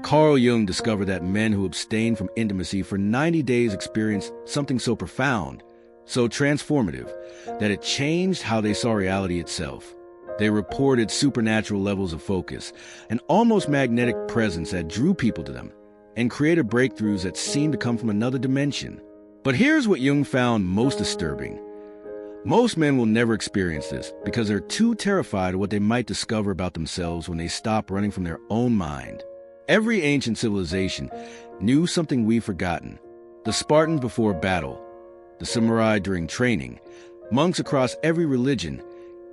Carl Jung discovered that men who abstained from intimacy for 90 days experienced something so profound, so transformative, that it changed how they saw reality itself. They reported supernatural levels of focus, an almost magnetic presence that drew people to them, and created breakthroughs that seemed to come from another dimension. But here's what Jung found most disturbing. Most men will never experience this because they're too terrified of what they might discover about themselves when they stop running from their own mind. Every ancient civilization knew something we've forgotten. The Spartans before battle, the samurai during training, monks across every religion,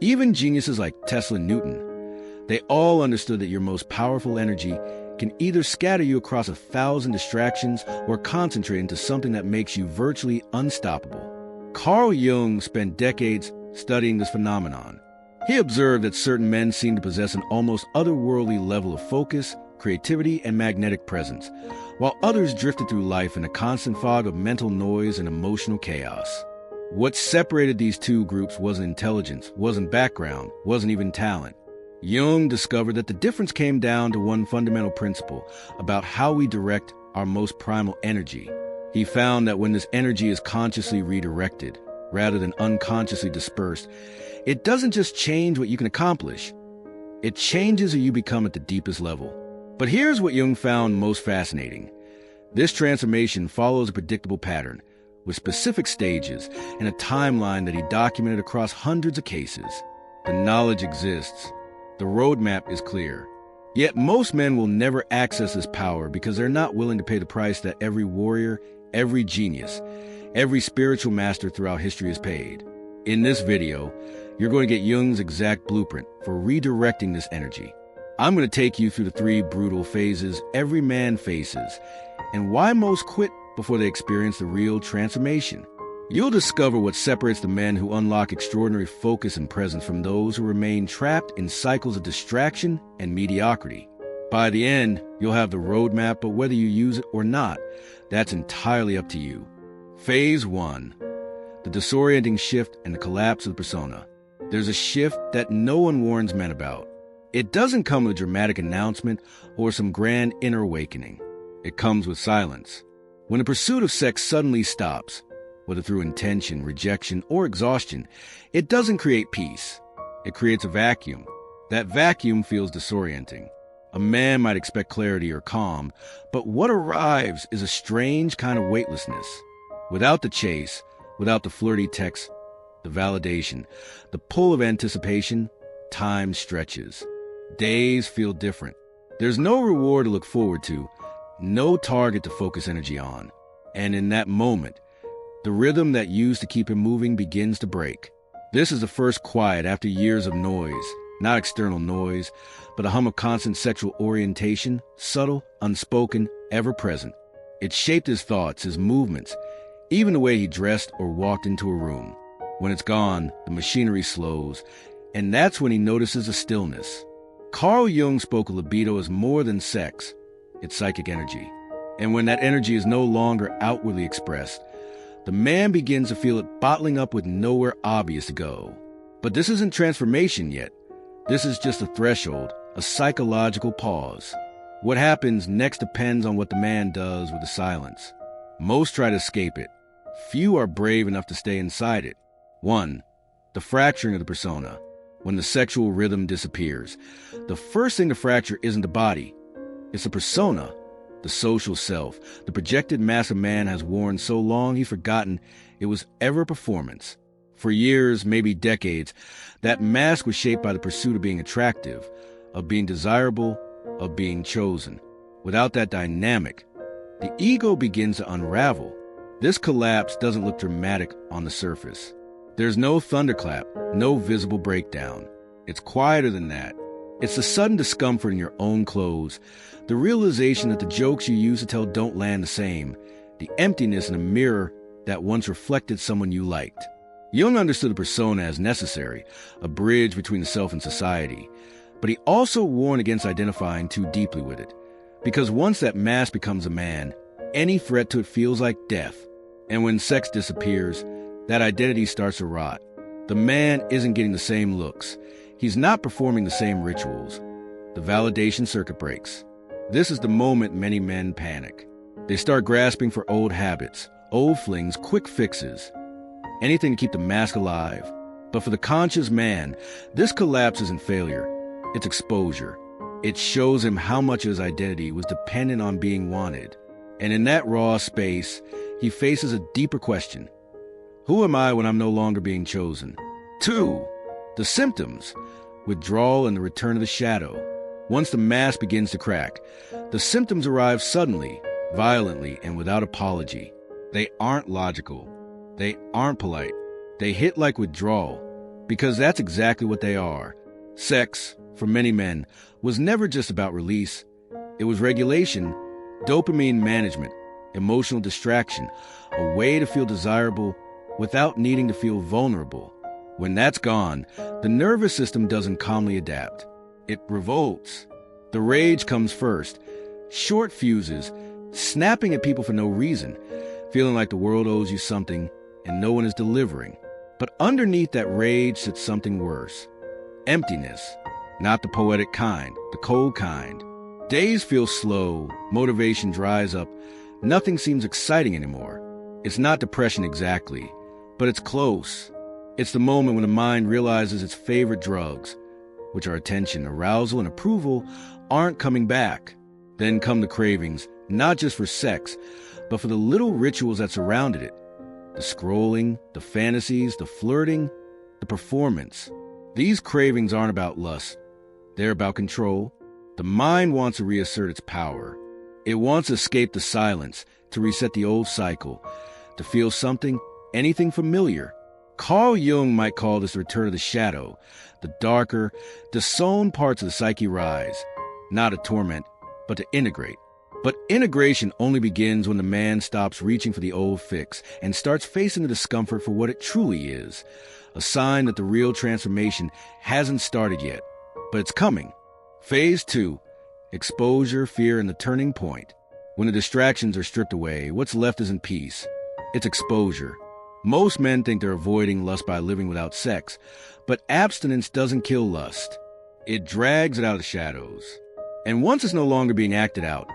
even geniuses like Tesla and Newton. They all understood that your most powerful energy can either scatter you across 1,000 distractions or concentrate into something that makes you virtually unstoppable. Carl Jung spent decades studying this phenomenon. He observed that certain men seemed to possess an almost otherworldly level of focus, creativity, and magnetic presence, while others drifted through life in a constant fog of mental noise and emotional chaos. What separated these two groups wasn't intelligence, wasn't background, wasn't even talent. Jung discovered that the difference came down to one fundamental principle about how we direct our most primal energy. He found that when this energy is consciously redirected, rather than unconsciously dispersed, it doesn't just change what you can accomplish. It changes who you become at the deepest level. But here's what Jung found most fascinating. This transformation follows a predictable pattern, with specific stages and a timeline that he documented across hundreds of cases. The knowledge exists. The roadmap is clear. Yet most men will never access this power because they're not willing to pay the price that every warrior, every genius, every spiritual master throughout history has paid. In this video, you're going to get Jung's exact blueprint for redirecting this energy. I'm going to take you through the 3 brutal phases every man faces and why most quit before they experience the real transformation. You'll discover what separates the men who unlock extraordinary focus and presence from those who remain trapped in cycles of distraction and mediocrity. By the end, you'll have the roadmap, but whether you use it or not, that's entirely up to you. Phase 1. The disorienting shift and the collapse of the persona. There's a shift that no one warns men about. It doesn't come with a dramatic announcement or some grand inner awakening. It comes with silence. When the pursuit of sex suddenly stops, whether through intention, rejection, or exhaustion, it doesn't create peace. It creates a vacuum. That vacuum feels disorienting. A man might expect clarity or calm, but what arrives is a strange kind of weightlessness. Without the chase, without the flirty text, the validation, the pull of anticipation, time stretches. Days feel different. There's no reward to look forward to, no target to focus energy on. And in that moment, the rhythm that used to keep him moving begins to break. This is the first quiet after years of noise, not external noise, but a hum of constant sexual orientation, subtle, unspoken, ever-present. It shaped his thoughts, his movements, even the way he dressed or walked into a room. When it's gone, the machinery slows, and that's when he notices a stillness. Carl Jung spoke of libido as more than sex. It's psychic energy. And when that energy is no longer outwardly expressed, the man begins to feel it bottling up with nowhere obvious to go. But this isn't transformation yet. This is just a threshold, a psychological pause. What happens next depends on what the man does with the silence. Most try to escape it. Few are brave enough to stay inside it. 1. The fracturing of the persona. When the sexual rhythm disappears, the first thing to fracture isn't the body. It's the persona, the social self, the projected mask a man has worn so long he's forgotten it was ever a performance. For years, maybe decades, that mask was shaped by the pursuit of being attractive, of being desirable, of being chosen. Without that dynamic, the ego begins to unravel. This collapse doesn't look dramatic on the surface. There's no thunderclap, no visible breakdown. It's quieter than that. It's the sudden discomfort in your own clothes, the realization that the jokes you used to tell don't land the same, the emptiness in a mirror that once reflected someone you liked. Jung understood the persona as necessary, a bridge between the self and society, but he also warned against identifying too deeply with it, because once that mask becomes a man, any threat to it feels like death. And when sex disappears, that identity starts to rot. The man isn't getting the same looks. He's not performing the same rituals. The validation circuit breaks. This is the moment many men panic. They start grasping for old habits, old flings, quick fixes, anything to keep the mask alive. But for the conscious man, this collapse isn't failure. It's exposure. It shows him how much of his identity was dependent on being wanted. And in that raw space, he faces a deeper question. Who am I when I'm no longer being chosen? 2. The symptoms. Withdrawal and the return of the shadow. Once the mask begins to crack, the symptoms arrive suddenly, violently, and without apology. They aren't logical. They aren't polite. They hit like withdrawal, because that's exactly what they are. Sex, for many men, was never just about release. It was regulation, dopamine management, emotional distraction, a way to feel desirable without needing to feel vulnerable. When that's gone, the nervous system doesn't calmly adapt. It revolts. The rage comes first. Short fuses, snapping at people for no reason, feeling like the world owes you something and no one is delivering. But underneath that rage sits something worse. Emptiness. Not the poetic kind, the cold kind. Days feel slow, motivation dries up, nothing seems exciting anymore. It's not depression exactly, but it's close. It's the moment when the mind realizes its favorite drugs, which are attention, arousal, and approval, aren't coming back. Then come the cravings, not just for sex, but for the little rituals that surrounded it. The scrolling, the fantasies, the flirting, the performance. These cravings aren't about lust. They're about control. The mind wants to reassert its power. It wants to escape the silence, to reset the old cycle, to feel something, anything familiar. Carl Jung might call this the return of the shadow. The darker, disowned parts of the psyche rise, not to torment, but to integrate. But integration only begins when the man stops reaching for the old fix and starts facing the discomfort for what it truly is, a sign that the real transformation hasn't started yet, but it's coming. Phase 2, exposure, fear, and the turning point. When the distractions are stripped away, what's left isn't peace. It's exposure. Most men think they're avoiding lust by living without sex, but abstinence doesn't kill lust. It drags it out of the shadows. And once it's no longer being acted out,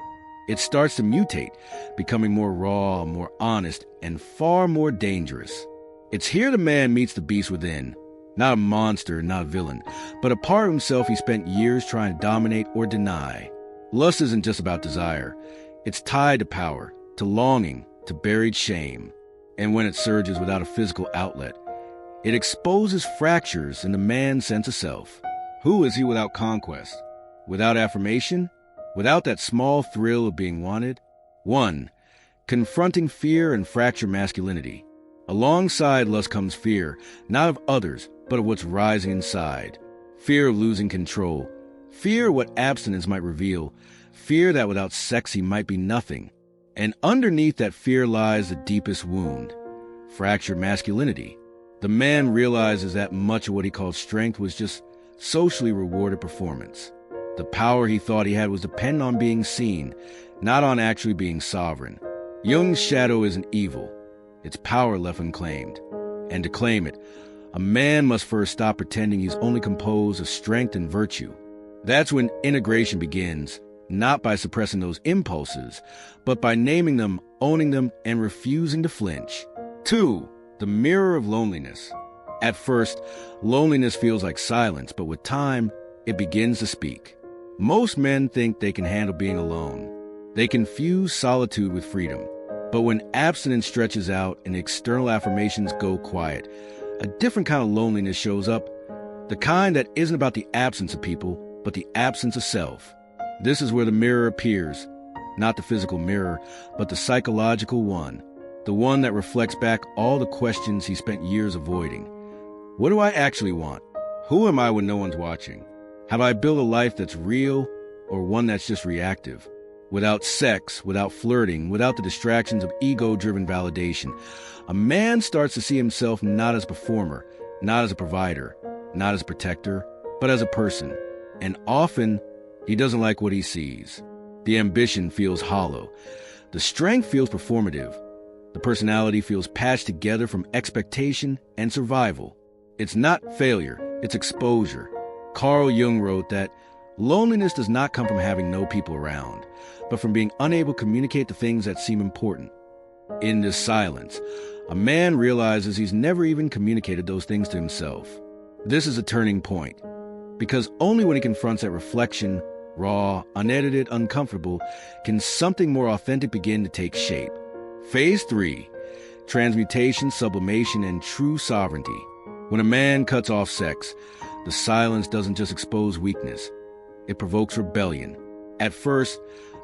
it starts to mutate, becoming more raw, more honest, and far more dangerous. It's here the man meets the beast within. Not a monster, not a villain, but a part of himself he spent years trying to dominate or deny. Lust isn't just about desire. It's tied to power, to longing, to buried shame. And when it surges without a physical outlet, it exposes fractures in the man's sense of self. Who is he without conquest? Without affirmation? Without that small thrill of being wanted? 1. Confronting fear and fractured masculinity. Alongside lust comes fear, not of others, but of what's rising inside. Fear of losing control. Fear what abstinence might reveal. Fear that without sex he might be nothing. And underneath that fear lies the deepest wound. Fractured masculinity. The man realizes that much of what he called strength was just socially rewarded performance. The power he thought he had was dependent on being seen, not on actually being sovereign. Jung's shadow isn't evil. It's power left unclaimed. And to claim it, a man must first stop pretending he's only composed of strength and virtue. That's when integration begins, not by suppressing those impulses, but by naming them, owning them, and refusing to flinch. 2. The mirror of loneliness. At first, loneliness feels like silence, but with time, it begins to speak. Most men think they can handle being alone. They confuse solitude with freedom. But when abstinence stretches out and external affirmations go quiet, a different kind of loneliness shows up, the kind that isn't about the absence of people, but the absence of self. This is where the mirror appears, not the physical mirror, but the psychological one, the one that reflects back all the questions he spent years avoiding. What do I actually want? Who am I when no one's watching? Have I built a life that's real or one that's just reactive? Without sex, without flirting, without the distractions of ego-driven validation, a man starts to see himself not as a performer, not as a provider, not as a protector, but as a person. And often, he doesn't like what he sees. The ambition feels hollow. The strength feels performative. The personality feels patched together from expectation and survival. It's not failure, it's exposure. Carl Jung wrote that Loneliness does not come from having no people around, but from being unable to communicate the things that seem important. In this silence, a man realizes he's never even communicated those things to himself. This is a turning point, because only when he confronts that reflection, raw, unedited, uncomfortable, can something more authentic begin to take shape. Phase 3, transmutation, sublimation, and true sovereignty. When a man cuts off sex, the silence doesn't just expose weakness. It provokes rebellion. At first,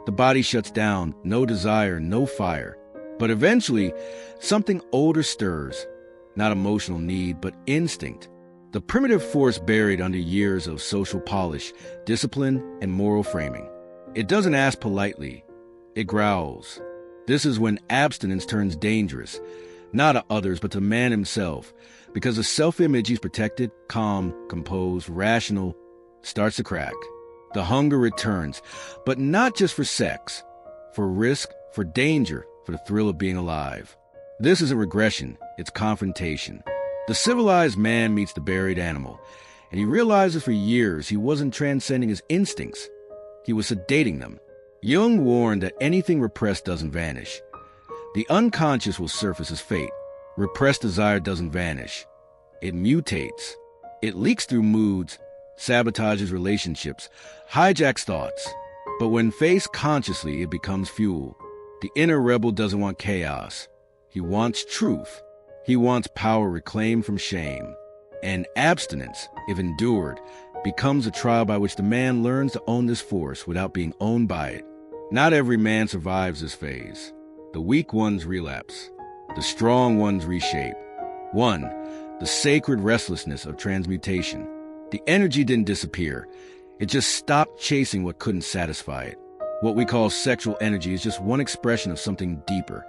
the body shuts down, no desire, no fire. But eventually, something older stirs, not emotional need, but instinct. The primitive force buried under years of social polish, discipline, and moral framing. It doesn't ask politely. It growls. This is when abstinence turns dangerous, not to others, but to man himself, because the self-image he's protected, calm, composed, rational, starts to crack. The hunger returns, but not just for sex, for risk, for danger, for the thrill of being alive. This isn't regression, it's confrontation. The civilized man meets the buried animal, and he realizes for years he wasn't transcending his instincts. He was sedating them. Jung warned that anything repressed doesn't vanish. The unconscious will surface as fate. Repressed desire doesn't vanish. It mutates. It leaks through moods, sabotages relationships, hijacks thoughts. But when faced consciously, it becomes fuel. The inner rebel doesn't want chaos. He wants truth. He wants power reclaimed from shame. And abstinence, if endured, becomes a trial by which the man learns to own this force without being owned by it. Not every man survives this phase. The weak ones relapse. The strong ones reshape. 1. The sacred restlessness of transmutation. The energy didn't disappear. It just stopped chasing what couldn't satisfy it. What we call sexual energy is just one expression of something deeper.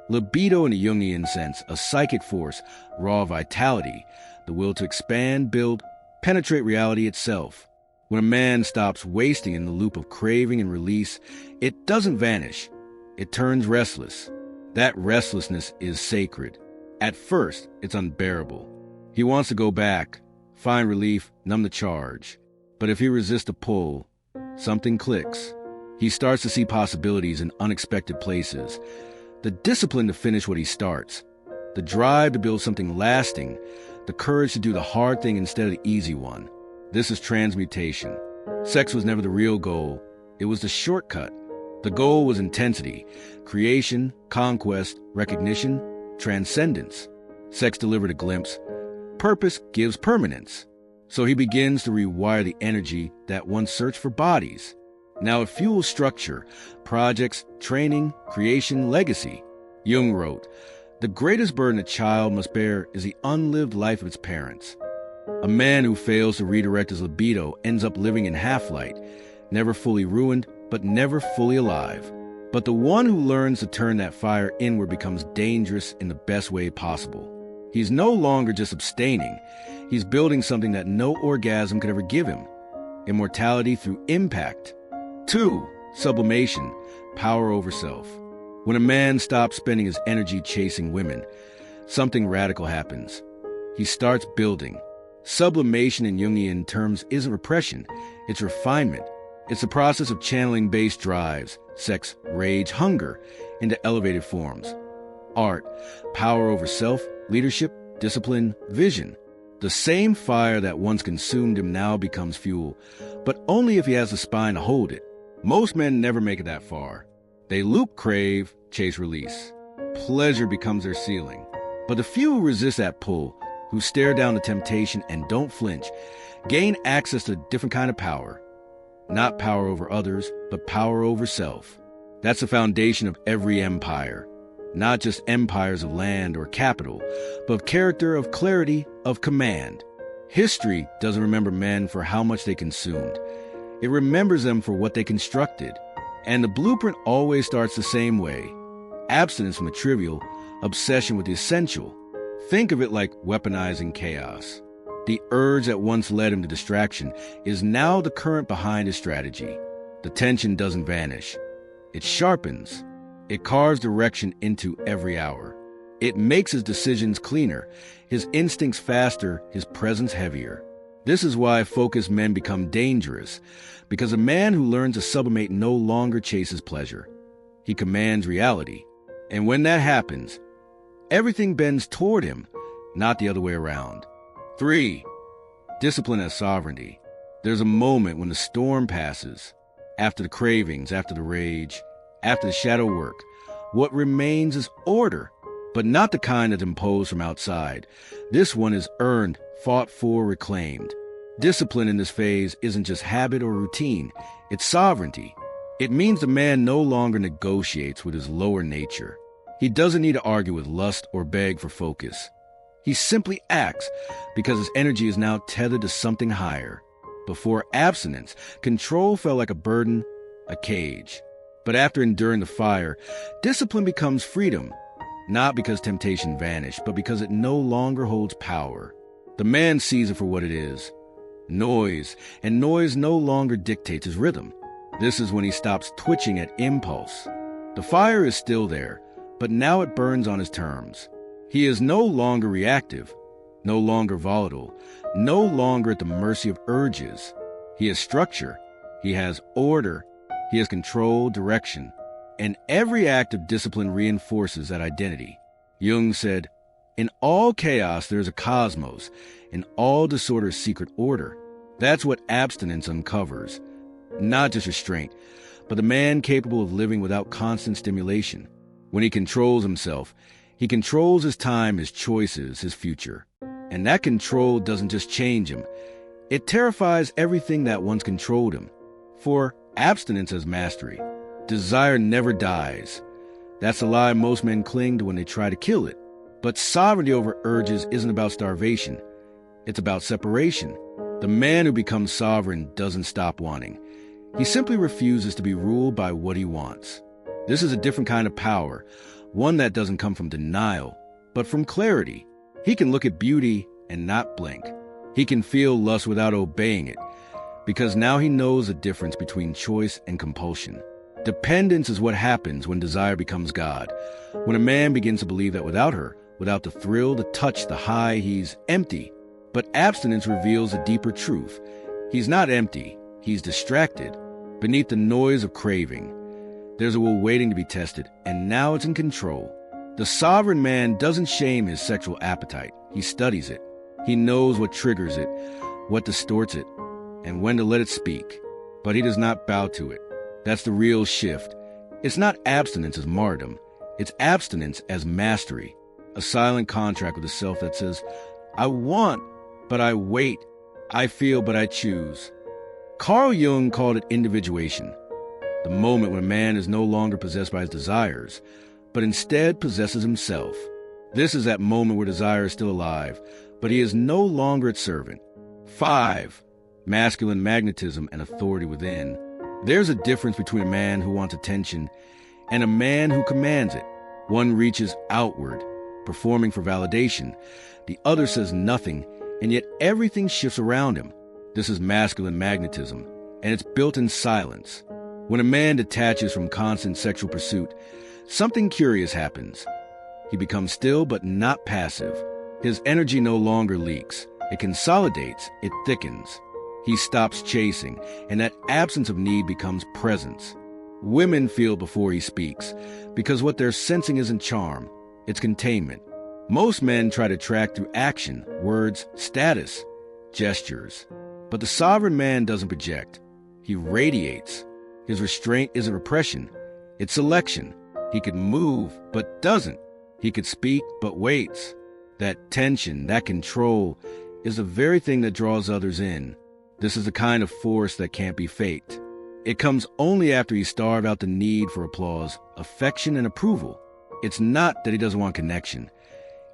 Libido in a Jungian sense, a psychic force, raw vitality, the will to expand, build, penetrate reality itself. When a man stops wasting in the loop of craving and release, it doesn't vanish. It turns restless. That restlessness is sacred. At first, it's unbearable. He wants to go back, find relief, numb the charge. But if he resists the pull, something clicks. He starts to see possibilities in unexpected places. The discipline to finish what he starts. The drive to build something lasting. The courage to do the hard thing instead of the easy one. This is transmutation. Sex was never the real goal. It was the shortcut. The goal was intensity, creation, conquest, recognition, transcendence. Sex delivered a glimpse. Purpose gives permanence. So he begins to rewire the energy that once searched for bodies. Now it fuels structure, projects, training, creation, legacy. Jung wrote, "The greatest burden a child must bear is the unlived life of its parents." A man who fails to redirect his libido ends up living in half-light, never fully ruined, but never fully alive. But the one who learns to turn that fire inward becomes dangerous in the best way possible. He's no longer just abstaining. He's building something that no orgasm could ever give him. Immortality through impact. 2. Sublimation, power over self. When a man stops spending his energy chasing women, something radical happens. He starts building. Sublimation in Jungian terms isn't repression, it's refinement. It's the process of channeling base drives, sex, rage, hunger, into elevated forms. Art, power over self, leadership, discipline, vision. The same fire that once consumed him now becomes fuel, but only if he has the spine to hold it. Most men never make it that far. They loop crave, chase release. Pleasure becomes their ceiling. But the few who resist that pull, who stare down the temptation and don't flinch, gain access to a different kind of power. Not power over others, but power over self. That's the foundation of every empire. Not just empires of land or capital, but of character, of clarity, of command. History doesn't remember men for how much they consumed. It remembers them for what they constructed. And the blueprint always starts the same way. Abstinence from the trivial, obsession with the essential. Think of it like weaponizing chaos. The urge that once led him to distraction is now the current behind his strategy. The tension doesn't vanish. It sharpens. It carves direction into every hour. It makes his decisions cleaner, his instincts faster, his presence heavier. This is why focused men become dangerous, because a man who learns to sublimate no longer chases pleasure. He commands reality. And when that happens, everything bends toward him, not the other way around. 3. Discipline as sovereignty. There's a moment when the storm passes. After the cravings, after the rage, after the shadow work, what remains is order, but not the kind that's imposed from outside. This one is earned, fought for, reclaimed. Discipline in this phase isn't just habit or routine, it's sovereignty. It means the man no longer negotiates with his lower nature. He doesn't need to argue with lust or beg for focus. He simply acts because his energy is now tethered to something higher. Before abstinence, control felt like a burden, a cage. But after enduring the fire, discipline becomes freedom, not because temptation vanished, but because it no longer holds power. The man sees it for what it is, noise, and noise no longer dictates his rhythm. This is when he stops twitching at impulse. The fire is still there, but now it burns on his terms. He is no longer reactive, no longer volatile, no longer at the mercy of urges. He has structure, he has order, he has control, direction, and every act of discipline reinforces that identity. Jung said, "In all chaos there is a cosmos, in all disorder secret order." That's what abstinence uncovers. Not just restraint, but the man capable of living without constant stimulation. When he controls himself, he controls his time, his choices, his future. And that control doesn't just change him. It terrifies everything that once controlled him. For abstinence as mastery. Desire never dies. That's a lie most men cling to when they try to kill it. But sovereignty over urges isn't about starvation. It's about separation. The man who becomes sovereign doesn't stop wanting. He simply refuses to be ruled by what he wants. This is a different kind of power, one that doesn't come from denial, but from clarity. He can look at beauty and not blink. He can feel lust without obeying it, because now he knows the difference between choice and compulsion. Dependence is what happens when desire becomes God. When a man begins to believe that without her, without the thrill, the touch, the high, he's empty. But abstinence reveals a deeper truth. He's not empty, he's distracted. Beneath the noise of craving, there's a will waiting to be tested, and now it's in control. The sovereign man doesn't shame his sexual appetite. He studies it. He knows what triggers it, what distorts it, and when to let it speak. But he does not bow to it. That's the real shift. It's not abstinence as martyrdom. It's abstinence as mastery. A silent contract with the self that says, I want, but I wait. I feel, but I choose. Carl Jung called it individuation. The moment when a man is no longer possessed by his desires, but instead possesses himself. This is that moment where desire is still alive, but he is no longer its servant. 5. Masculine magnetism and authority within. There's a difference between a man who wants attention and a man who commands it. One reaches outward, performing for validation. The other says nothing, and yet everything shifts around him. This is masculine magnetism, and it's built in silence. When a man detaches from constant sexual pursuit, something curious happens. He becomes still but not passive. His energy no longer leaks. It consolidates, it thickens. He stops chasing, and that absence of need becomes presence. Women feel before he speaks, because what they're sensing isn't charm, it's containment. Most men try to track through action, words, status, gestures. But the sovereign man doesn't project. He radiates. His restraint isn't repression, it's selection. He could move, but doesn't. He could speak, but waits. That tension, that control, is the very thing that draws others in. This is the kind of force that can't be faked. It comes only after he starved out the need for applause, affection, and approval. It's not that he doesn't want connection.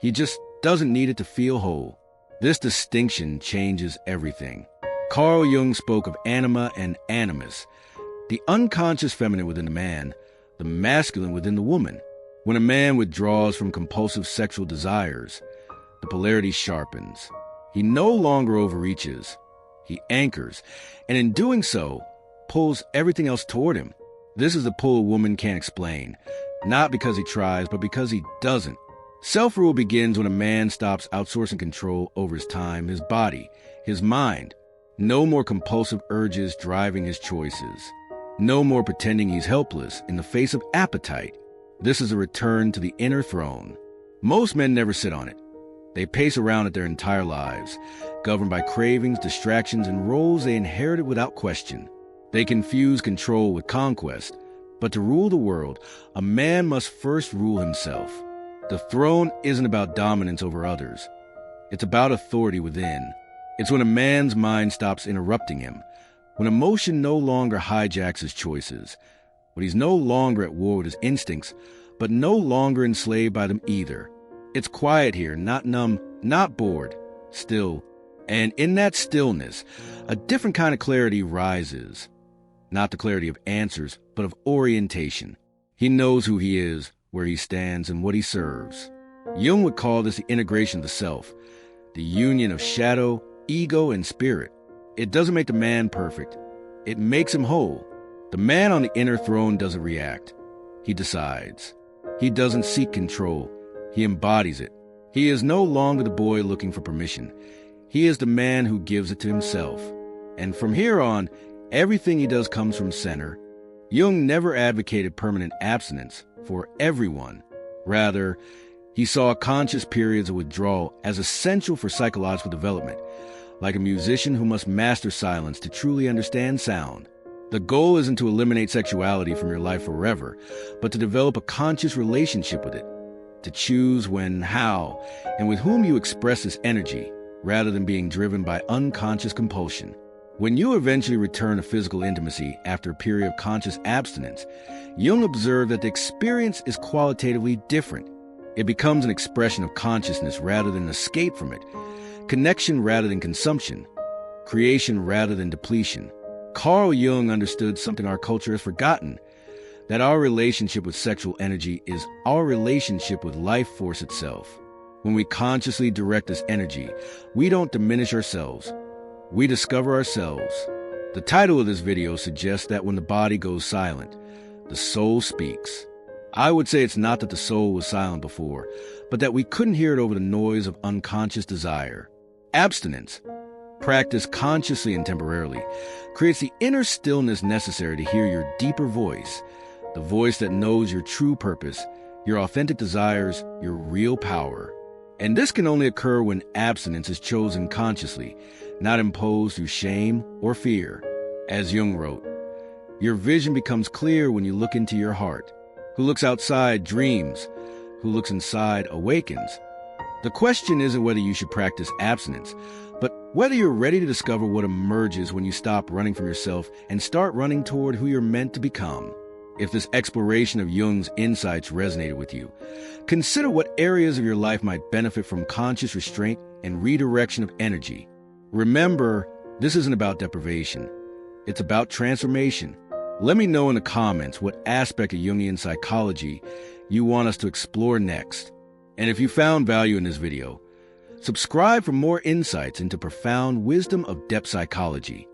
He just doesn't need it to feel whole. This distinction changes everything. Carl Jung spoke of anima and animus, the unconscious feminine within the man, the masculine within the woman. When a man withdraws from compulsive sexual desires, the polarity sharpens. He no longer overreaches. He anchors, and in doing so, pulls everything else toward him. This is the pull a woman can't explain, not because he tries, but because he doesn't. Self-rule begins when a man stops outsourcing control over his time, his body, his mind. No more compulsive urges driving his choices. No more pretending he's helpless in the face of appetite. This is a return to the inner throne. Most men never sit on it. They pace around it their entire lives, governed by cravings, distractions, and roles they inherited without question. They confuse control with conquest. But to rule the world, a man must first rule himself. The throne isn't about dominance over others. It's about authority within. It's when a man's mind stops interrupting him, when emotion no longer hijacks his choices, when he's no longer at war with his instincts, but no longer enslaved by them either. It's quiet here, not numb, not bored, still. And in that stillness, a different kind of clarity rises. Not the clarity of answers, but of orientation. He knows who he is, where he stands, and what he serves. Jung would call this the integration of the self, the union of shadow, ego, and spirit. It doesn't make the man perfect. It makes him whole. The man on the inner throne doesn't react. He decides. He doesn't seek control. He embodies it. He is no longer the boy looking for permission. He is the man who gives it to himself. And from here on, everything he does comes from center. Jung never advocated permanent abstinence for everyone. Rather, he saw conscious periods of withdrawal as essential for psychological development, like a musician who must master silence to truly understand sound. The goal isn't to eliminate sexuality from your life forever, but to develop a conscious relationship with it, to choose when, how, and with whom you express this energy, rather than being driven by unconscious compulsion. When you eventually return to physical intimacy after a period of conscious abstinence, Jung observed that the experience is qualitatively different. It becomes an expression of consciousness rather than escape from it, connection rather than consumption, creation rather than depletion. Carl Jung understood something our culture has forgotten, that our relationship with sexual energy is our relationship with life force itself. When we consciously direct this energy, we don't diminish ourselves. We discover ourselves. The title of this video suggests that when the body goes silent, the soul speaks. I would say it's not that the soul was silent before, but that we couldn't hear it over the noise of unconscious desire. Abstinence, practiced consciously and temporarily, creates the inner stillness necessary to hear your deeper voice, the voice that knows your true purpose, your authentic desires, your real power. And this can only occur when abstinence is chosen consciously, not imposed through shame or fear. As Jung wrote, your vision becomes clear when you look into your heart. Who looks outside dreams. Who looks inside awakens. The question isn't whether you should practice abstinence, but whether you're ready to discover what emerges when you stop running from yourself and start running toward who you're meant to become. If this exploration of Jung's insights resonated with you, consider what areas of your life might benefit from conscious restraint and redirection of energy. Remember, this isn't about deprivation. It's about transformation. Let me know in the comments what aspect of Jungian psychology you want us to explore next. And if you found value in this video, subscribe for more insights into profound wisdom of depth psychology.